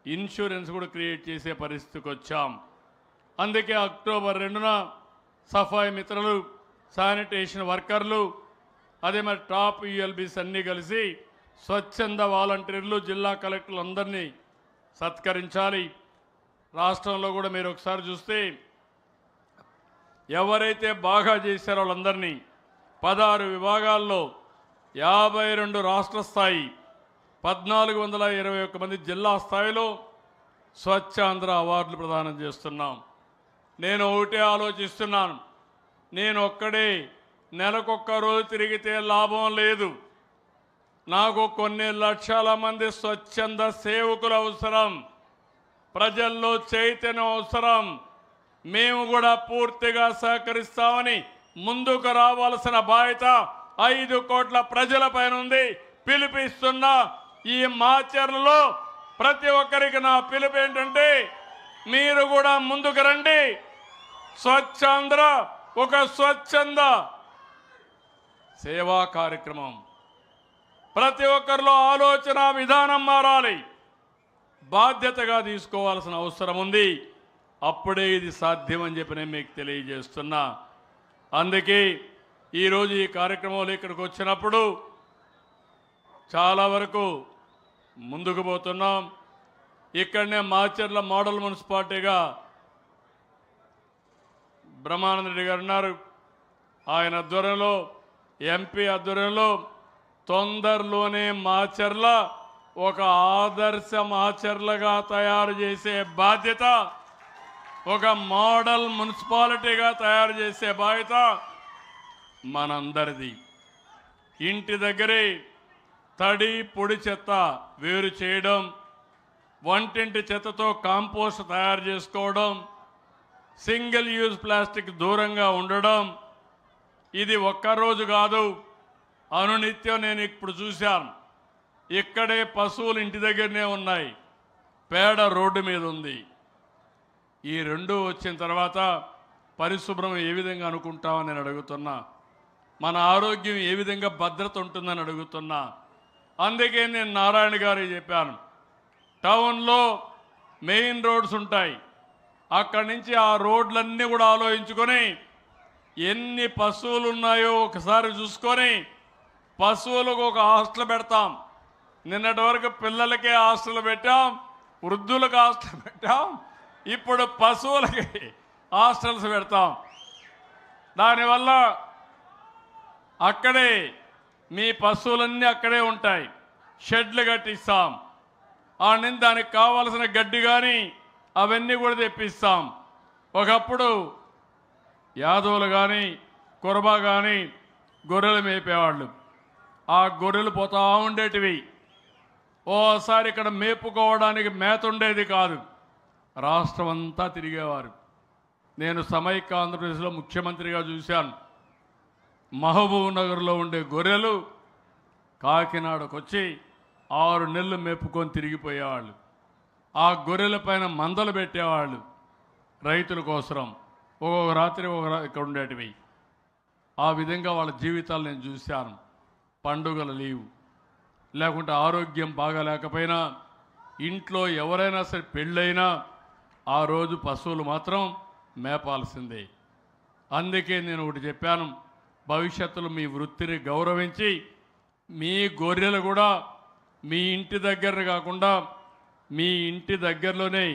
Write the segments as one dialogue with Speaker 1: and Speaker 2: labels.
Speaker 1: Insurance కూడా create చేసే పరిస్థితికి వచ్చాం. అందుకే అక్టోబర్ 2న సఫాయి మిత్రులు, శానిటేషన్ వర్కర్లు, అదే మరి టాప్ యూఎల్బీస్ అన్నీ కలిసి స్వచ్ఛంద వాలంటీర్లు, జిల్లా కలెక్టర్లు అందరినీ సత్కరించాలి. రాష్ట్రంలో కూడా మీరు ఒకసారి చూస్తే ఎవరైతే బాగా చేశారో వాళ్ళందరినీ 16 విభాగాల్లో 52 రాష్ట్ర స్థాయి, 1421 మంది జిల్లా స్థాయిలో స్వచ్ఛాంధ్ర అవార్డులు ప్రదానం చేస్తున్నాం. నేను ఒకటే ఆలోచిస్తున్నాను, నేను ఒక్కడే నెలకొక్క రోజు తిరిగితే లాభం లేదు. నాకు కొన్ని లక్షల మంది స్వచ్ఛంద సేవకులు అవసరం, ప్రజల్లో చైతన్యం అవసరం. మేము కూడా పూర్తిగా సహకరిస్తామని ముందుకు రావాల్సిన బాధ్యత 5 కోట్ల ప్రజలపైన ఉంది. పిలిపిస్తున్న ఈ మాచర్లలో ప్రతి ఒక్కరికి నా పిలుపు ఏంటంటే, మీరు కూడా ముందుకు రండి. స్వచ్ఛాంధ్ర ఒక స్వచ్ఛంద సేవా కార్యక్రమం. ప్రతి ఒక్కరిలో ఆలోచన విధానం మారాలి, బాధ్యతగా తీసుకోవాల్సిన అవసరం ఉంది. అప్పుడే ఇది సాధ్యమని చెప్పి నేను మీకు తెలియజేస్తున్నా. అందుకే ఈరోజు ఈ కార్యక్రమంలో ఇక్కడికి వచ్చినప్పుడు చాలా వరకు ముందుకు పోతున్నాం. ఇక్కడనే మాచర్ల మోడల్ మున్సిపాలిటీగా బ్రహ్మానంద రెడ్డి గారు ఉన్నారు. ఆయన ఆధ్వర్యంలో, ఎంపీ ఆధ్వర్యంలో తొందరలోనే మాచర్ల ఒక ఆదర్శ మాచర్లగా తయారు చేసే బాధ్యత, ఒక మోడల్ మున్సిపాలిటీగా తయారు చేసే బాధ్యత మనందరిది. ఇంటి దగ్గరే తడి పొడి చెత్త వేరు చేయడం, వంటింటి చెత్తతో కాంపోస్ట్ తయారు చేసుకోవడం, సింగిల్ యూజ్ ప్లాస్టిక్ దూరంగా ఉండడం. ఇది ఒక్కరోజు కాదు, అనునిత్యం నేను ఇప్పుడు చూశాను. ఇక్కడే పశువులు ఇంటి దగ్గరనే ఉన్నాయి, పేడ రోడ్డు మీద ఉంది. ఈ రెండు వచ్చిన తర్వాత పరిశుభ్రం ఏ విధంగా అనుకుంటామని నేను అడుగుతున్నా, మన ఆరోగ్యం ఏ విధంగా భద్రత ఉంటుందని అడుగుతున్నా. అందుకే నేను నారాయణ గారికి చెప్పాను, టౌన్లో మెయిన్ రోడ్స్ ఉంటాయి, అక్కడి నుంచి ఆ రోడ్లన్నీ కూడా ఆలోచించుకొని ఎన్ని పశువులు ఉన్నాయో ఒకసారి చూసుకొని పశువులకు ఒక హాస్టల్ పెడతాం. నిన్నటి వరకు పిల్లలకే హాస్టల్ పెట్టాం, వృద్ధులకు హాస్టల్ పెట్టాం, ఇప్పుడు పశువులకి హాస్టల్స్ పెడతాం. దానివల్ల అక్కడే మీ పశువులన్నీ అక్కడే ఉంటాయి, షెడ్లు కట్టిస్తాం. నుంచి దానికి కావాల్సిన గడ్డి కానీ అవన్నీ కూడా తెప్పిస్తాం. ఒకప్పుడు యాదవులు కానీ కురబా కానీ గొర్రెలు మేపేవాళ్ళు, ఆ గొర్రెలు పోతూ ఉండేటివి. ఓసారి ఇక్కడ మేపుకోవడానికి మేత ఉండేది కాదు, రాష్ట్రం అంతా తిరిగేవారు. నేను సమైక్య ఆంధ్రప్రదేశ్లో ముఖ్యమంత్రిగా చూశాను. మహబూబ్ నగర్లో ఉండే గొర్రెలు కాకినాడకు వచ్చి 6 నెలలు మేపుకొని తిరిగిపోయేవాళ్ళు. ఆ గొర్రెల పైన మందలు పెట్టేవాళ్ళు రైతుల కోసం. ఒక్కొక్క రాత్రి ఇక్కడ ఉండేటివి. ఆ విధంగా వాళ్ళ జీవితాలు నేను చూశాను. పండుగల లీవు లేకుంటే ఆరోగ్యం బాగాలేకపోయినా, ఇంట్లో ఎవరైనా సరే పెళ్ళైనా ఆ రోజు పశువులు మాత్రం మేపాల్సిందే. అందుకే నేను ఒకటి చెప్పాను, భవిష్యత్తులో మీ వృత్తిని గౌరవించి మీ గొర్రెలు కూడా మీ ఇంటి దగ్గర కాకుండా మీ ఇంటి దగ్గరలోనే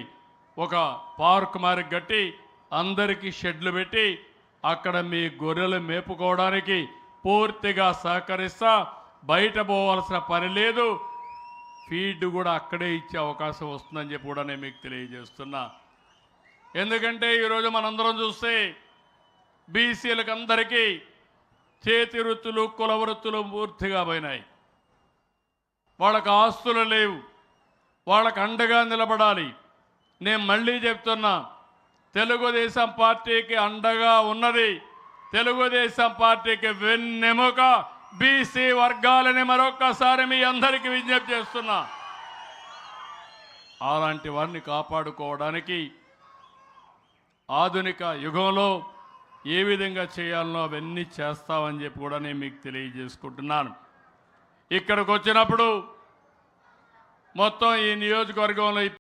Speaker 1: ఒక పార్క్ మారి కట్టి అందరికీ షెడ్లు పెట్టి అక్కడ మీ గొర్రెలు మేపుకోవడానికి పూర్తిగా సహకరిస్తా. బయట పోవాల్సిన పని లేదు, ఫీడ్ కూడా అక్కడే ఇచ్చే అవకాశం వస్తుందని చెప్పి కూడా నేను మీకు తెలియజేస్తున్నా. ఎందుకంటే ఈరోజు మనందరం చూస్తే బీసీలకు అందరికీ చేతి వృత్తులు, కుల వృత్తులు పూర్తిగా పోయినాయి. వాళ్ళకు ఆస్తులు లేవు, వాళ్ళకు అండగా నిలబడాలి. నేను మళ్ళీ చెప్తున్నా, తెలుగుదేశం పార్టీకి అండగా ఉన్నది, తెలుగుదేశం పార్టీకి వెన్నెముక బీసీ వర్గాలని మరొక్కసారి మీ అందరికీ విజ్ఞప్తి చేస్తున్నా. అలాంటి వారిని కాపాడుకోవడానికి ఆధునిక యుగంలో ఏ విధంగా చేయాలనో అవన్నీ చేస్తామని చెప్పి కూడా నేను మీకు తెలియజేసుకుంటున్నాను. ఇక్కడికి వచ్చినప్పుడు మొత్తం ఈ నియోజకవర్గంలో